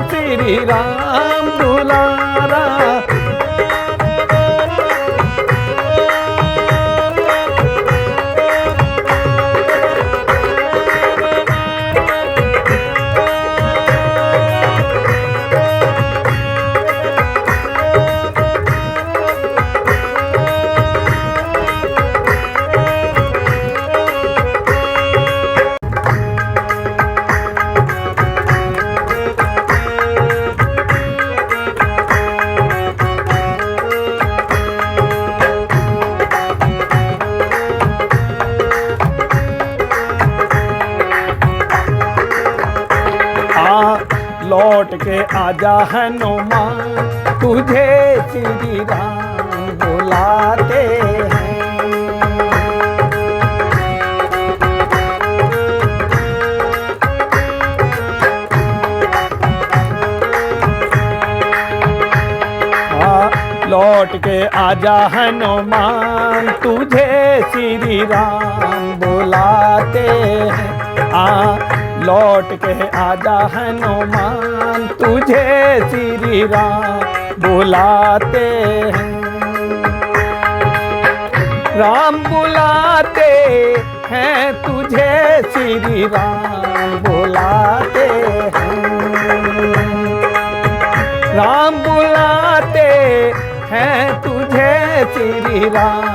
श्री राम दुलारा। लौट के आजा हनुमान तुझे श्री राम बुलाते हैं। लौट के आजा हनुमान तुझे श्री राम बुलाते हैं। लौट के आजा हनुमान तुझे श्री राम बुलाते हैं। राम बुलाते हैं तुझे श्री राम बुलाते हैं। राम बुलाते हैं तुझे श्री राम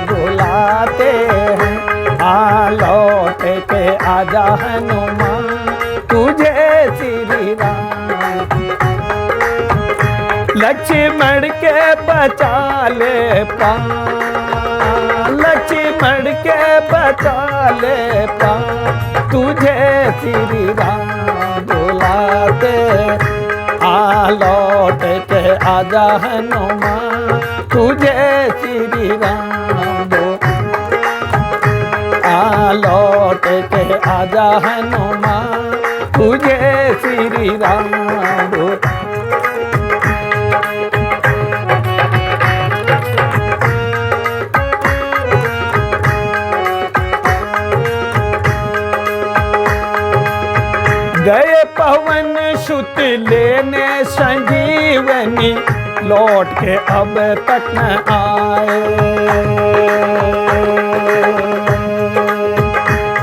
बुलाते हैं। आ लौट के आजा हनुमान तुझे श्री राम। लक्ष्मण के बचा ले प्राण, लक्ष्मण के बचा ले प्राण तुझे श्री राम बुलाते। आ लौट के आजा हनुमान तुझे श्री राम। आ लौट के आजा हनुमान तुझे श्री राम। गए पवन सुत लेने संजीवनी, लौट के अब तक न आए।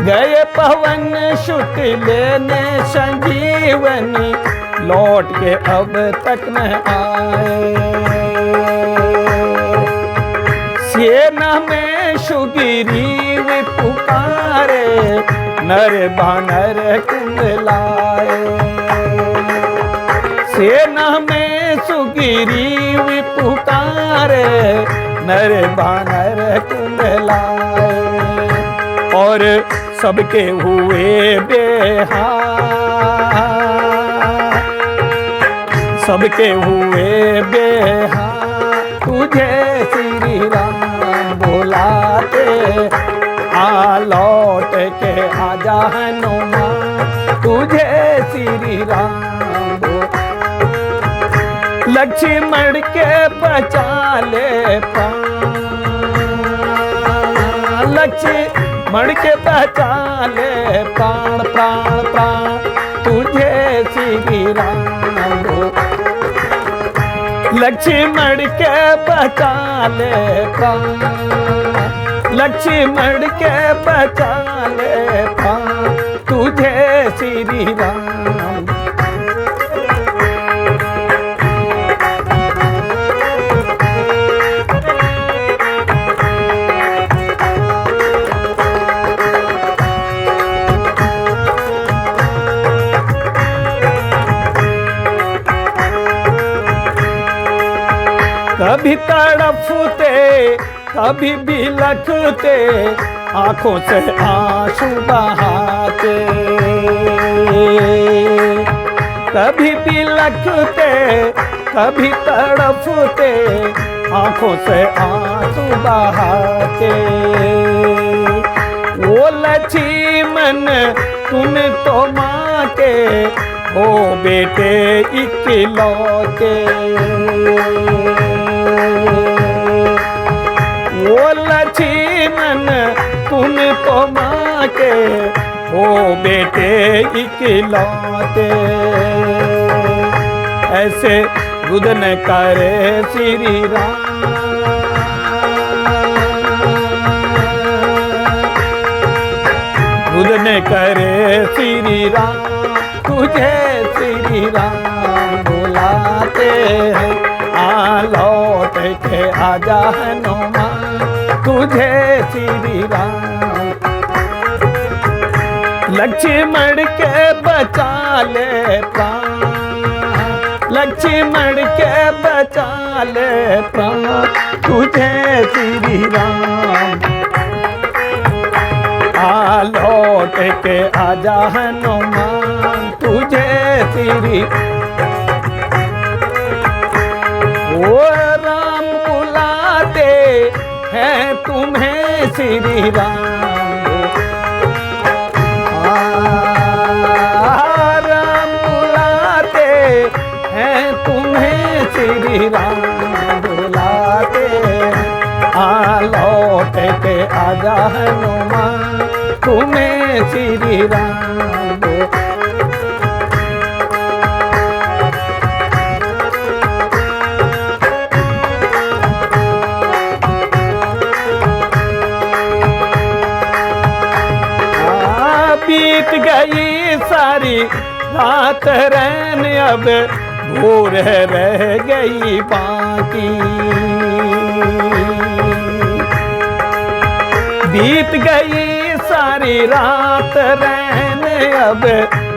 गए पवन सुत लेने संजीवनी, लौट के अब तक न आए। सेना में सुग्रीव पुकारे, नर बानर कुंडलाए। सेना में सुग्रीव पुकारे, नर बानर कुंडलाए। और सबके हुए बेहाल, सबके हुए बेहाल तुझे श्री राम बुलाते। आ लौट के आजा हनुमान तुझे श्री राम। लक्ष्मण के बचा ले प्राण, लक्ष्मण के बचा ले प्राण प्राण प्राण तुझे श्री राम। लक्ष्मण के बचा ले प्राण, लक्ष्मण के बचा ले प्राण तुझे श्री राम। कभी तड़फते कभी बिलखते, आंखों से आंसू बहाते। कभी बिलखते कभी तड़फते, आंखों से आंसू बहाते। वो लक्ष्मण तुम तो माँ के हो बेटे इकलौते। वो लक्ष्मण तुम तो माँ के हो बेटे इकलौते। ऐसे रुदन करे श्री राम, रुदन करे श्री राम तुझे श्री राम बुलाते हैं। आ लौट के आजा हनुमान तुझे श्री राम। लक्ष्मण के बचा ले प्राण, लक्ष्मण के बचा ले प्राण तुझे श्री राम। आ लौट के आजा हनुमान तुझे श्री। ओ राम बुलाते हैं तुम्हें श्री राम। राम बुलाते हैं तुम्हें श्री राम बुलाते। आ लौट के आजा हनुमान तुम्हें श्री राम। बीत गई सारी रात रैन, अब भोर रह गई बाकी। बीत गई सारी रात रहने अब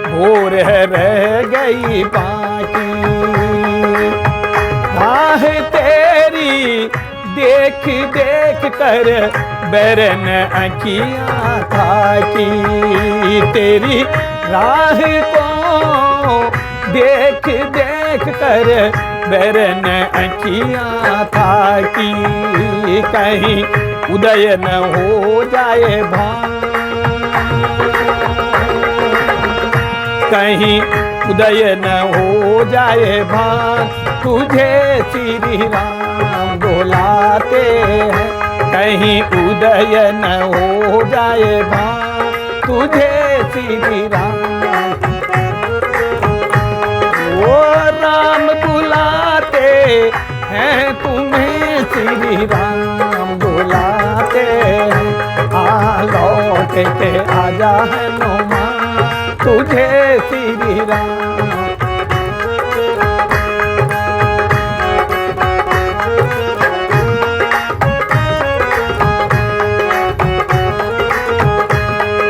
भोर रह गई बाकी। राह तेरी देख देख कर बैरन अखियाँ थाकी। तेरी राह को देख देख कर बैरन अखियाँ थाकी। कहीं उदय न हो जाए भान, कहीं उदय न हो जाए भान, तुझे श्री राम बुलाते हैं। कहीं उदय न हो जाए भान, तुझे श्री राम, ओ राम बुलाते हैं तुम्हें, श्री राम बुलाते हैं। आ लौट के आजा हनुमान, तुझे श्री राम।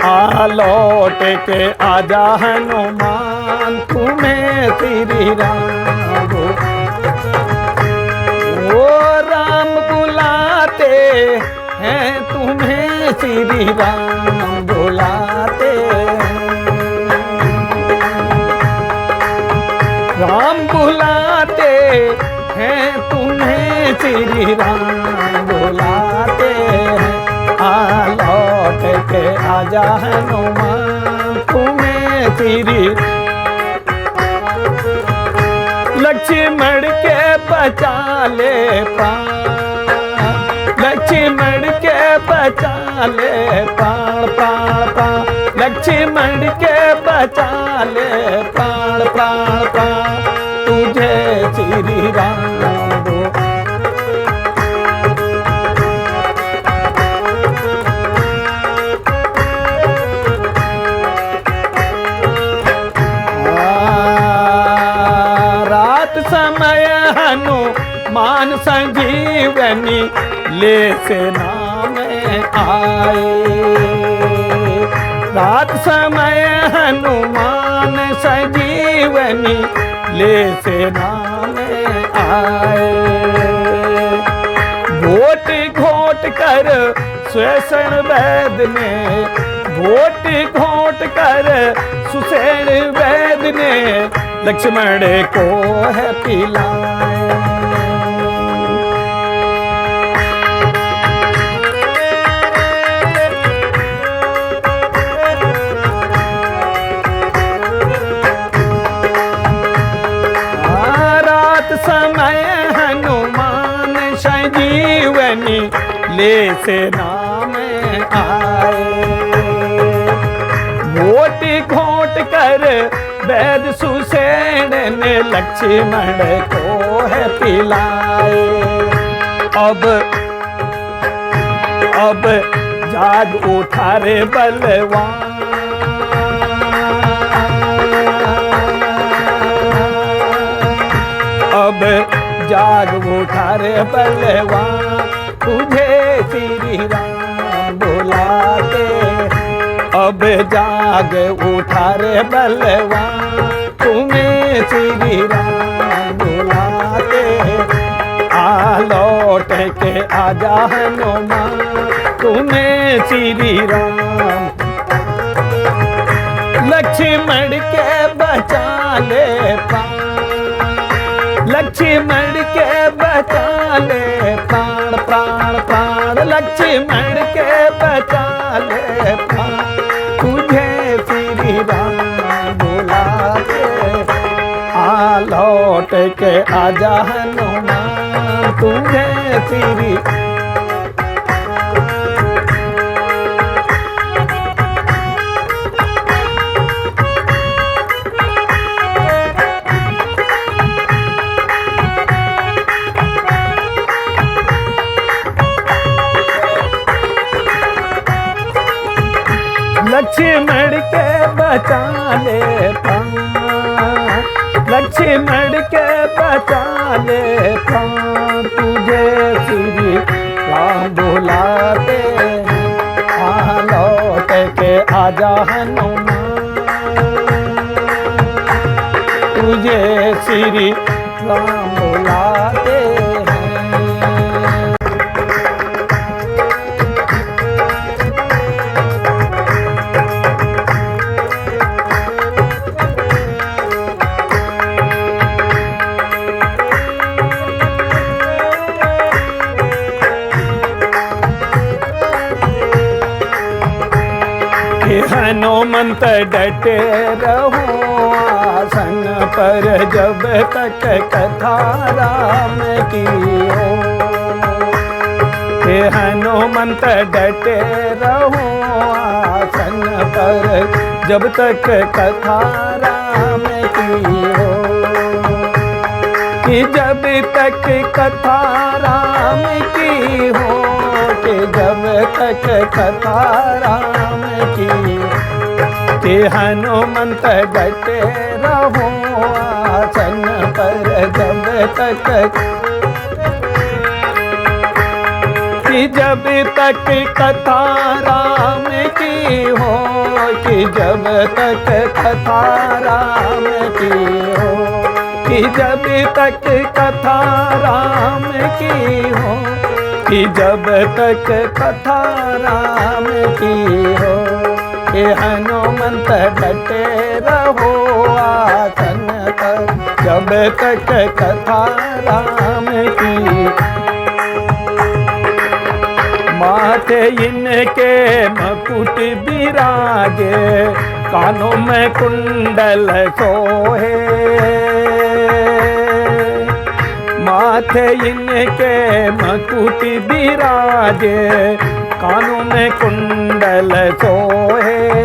आ लौट के आजा हनुमान, तुम्हें श्री राम। ओ राम बुलाते हैं तुम्हें, श्री राम बुलाते हैं। राम बुलाते हैं तुम्हें, श्री राम बुलाते हैं। आ लौट के आजा हनुमान, तुम्हें श्री। लक्ष्मण के बचा ले प्राण, लक्ष्मण के बचा ले प्राण प्राण प्राण। लक्ष्मण के बचा ले प्राण प्राण प्राण, तुझे श्री राम दो। रात समय हनुमान संजीवनी ले से नाम आए। रात समय हनुमान संजीवनी ले से नाम आए। घोट घोट कर सुषेण वैद ने, घोट घोट कर सुषेण वैद ने लक्ष्मण को है पिलाए। रात समय हनुमान संजीवनी ले से नाम आए। घोट घोट कर वैद सुषेण ने लक्ष्मण को है पिलाए। अब जाग उठा रे बलवान, अब जाग उठा रे बलवान, तुझे श्री राम बुलाते। अब जाग उठा रे बलवान, तुम्हें श्री राम बुलाते। आ लौट के आजा हनुमान, तुम्हें श्री राम। लक्ष्मण के बचा ले प्राण, लक्ष्मण के बचा ले प्राण प्राण प्राण। लक्ष्मण के बचा ले प्राण, तुझे श्री राम बुलाते। आ लौट के आजा हनुमान, तुझे श्री। लक्ष्मण के बचा ले प्राण, लक्ष्मण के बचा ले प्राण, तुझे श्री राम बुलाते हैं। राजा हनुमान, तुझे श्री राम बुलाते हैं। हनुमंत डटे रहो आसन पर, जब तक कथा राम की हो। हनुमंत डटे रहो आसन पर, जब तक कथा राम की हो। कि जब तक कथा राम की हो, कि जब तक कथा राम की, कि हनुमंत डटे रहो आसन पर, जब तक, कि जब तक कथा राम की हो, कि जब तक कथा राम की हो। कि जब तक कथा राम की हो, कि जब तक कथा राम की हो। कि हनुमंत डटे रहो आसन पर, जब तक कथा राम की। माथे इनके मकुट बिराजे, कानों में कुंडल सोहे। माथे इनके मकुट बिराजे, कानों में कुंडल सोहे।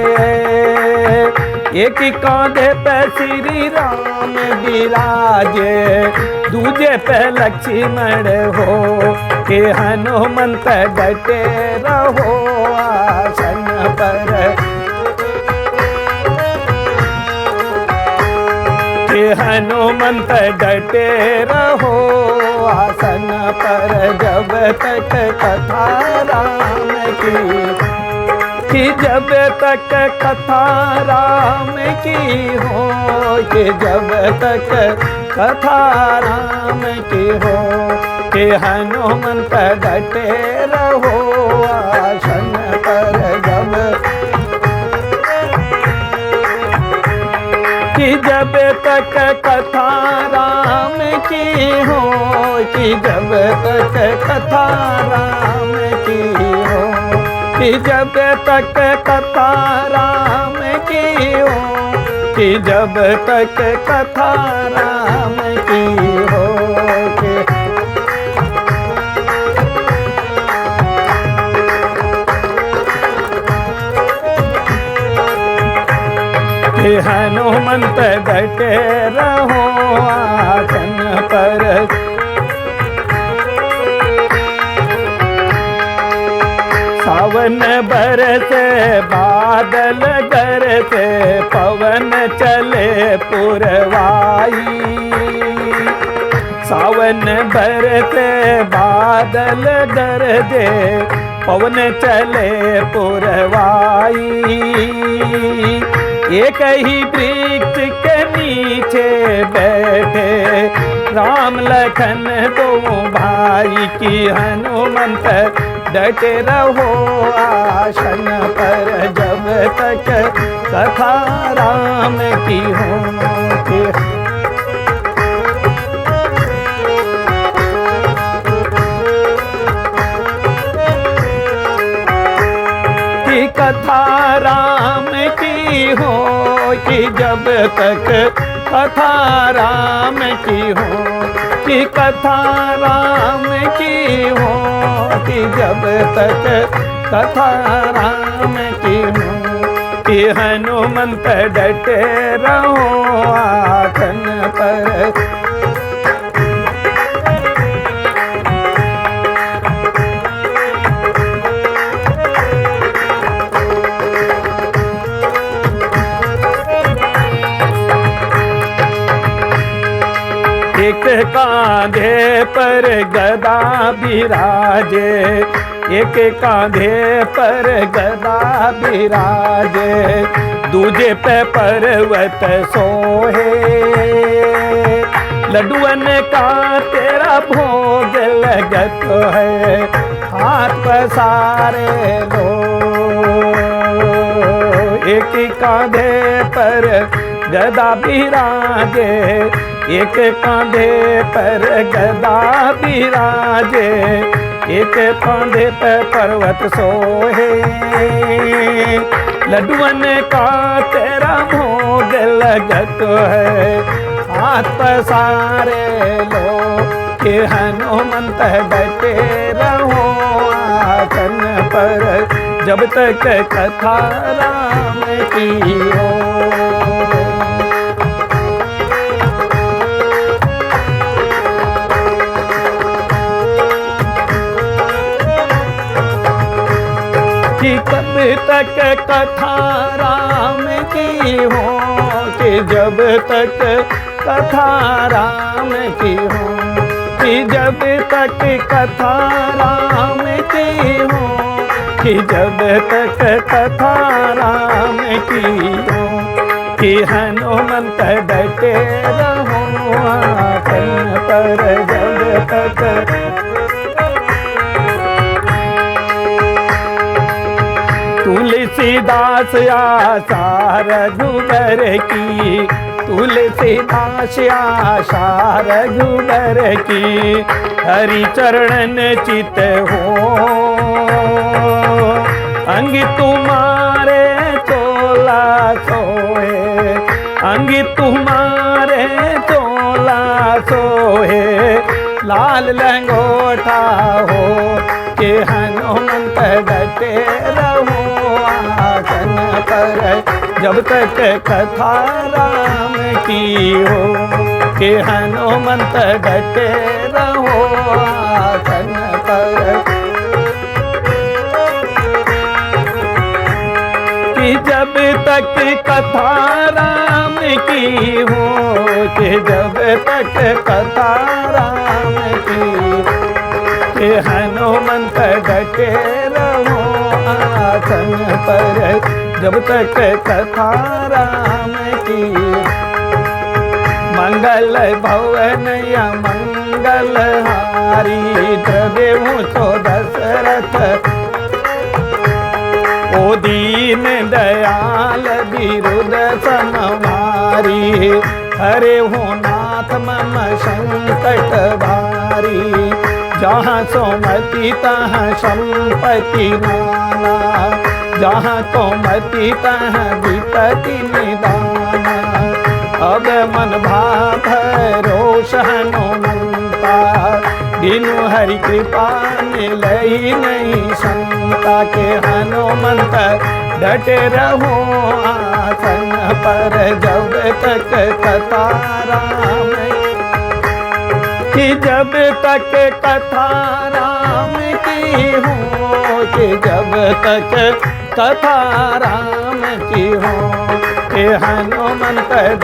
एक कांधे पे श्री राम बिराजे, दूजे पे लक्ष्मण हो। कि हनुमंत डटे रहो आसन पर, कि हनुमंत डटे रहो आसन पर, जब तक कथा राम की। कि जब तक कथा राम की हो, कि जब तक कथा राम की हो। कि हनुमंत डटे रहो आसन पर, जब, कि जब तक कथा राम की हो। कि जब तक कथा राम की हो। कि जब तक कथा राम की हो। कि जब तक कथा राम की हो। कि हनुमंत डटे रहो आसन पर, सावन बरसे बादल गरजे, पवन चले पुरवाई। सावन बरसे बादल गरजे, पवन चले पुरवाई। एक ही वृक्ष के नीचे बैठे राम लखन दो भाई। की हनुमंत डटे रहो आसन पर, जब तक कथा राम की हो। कि कथा राम की हो। कि जब तक कथा राम की हो। कि कथा राम की हो। कि जब तक कथा राम की हो। कि हनुमंत डटे रहो आसन पर, एक कांधे पर गदा बिराजे, एक कांधे पर गदा बिराजे, दूजे पे पर्वत सोहे। लड्डुअन का तेरा भोग लगत है, हाथ पसारे लो। एक कांधे पर गदा बिराजे, एक कांधे पर गदा बिराजे, एक कांधे पर पर्वत सोहे। लड्डुअन का तेरा भोग लगत है, हाथ पसारे लो। कि हनुमंत डटे रहो आसन पर, जब तक कथा राम की हो। कि कब तक कथा राम की हो, कि जब तक कथा राम की हो, कि जब तक कथा राम की हो, कि जब तक कथा राम की हो। कि हनुमंत डटे रहो आसन पर, जब तक तुलसीदास आशा रघुबर की, तुलसीदास आशा रघुबर की। हरि चरणन चित हो, अंग तुम्हारे चोला सोए, अंग तुम्हारे चोला सोए। लाल लंगोटा हो, कि हनुमंत डटे रहो आसन पर, जब तक कथा राम की हो। कि हनुमंत डटे रहो आसन पर, कि जब तक कथा राम की हो, कि जब तक कथा राम की हो। कि हनुमंत डटे रहो आसन पर, जब तक कथा राम की। मंगल भवन या मंगल हारी, देवो तो दशरथ। ओ दीन दयाल विरुद्ध सममारी, हरे हो नाथ मम संकट भारी। जहाँ सोमति तहाँ संपत्ति नाना, जहाँ सोमति तहाँ विपत्ति निदाना। अब मन भाव रोष हनुमंता, बिनु हरि कृपा मिलई नहीं संता। के हनुमंत डटे रहो आसन पर, जब तक कथा राम। कि जब तक कथा राम की हो, कि जब तक कथा राम की हो। कि हनुमंत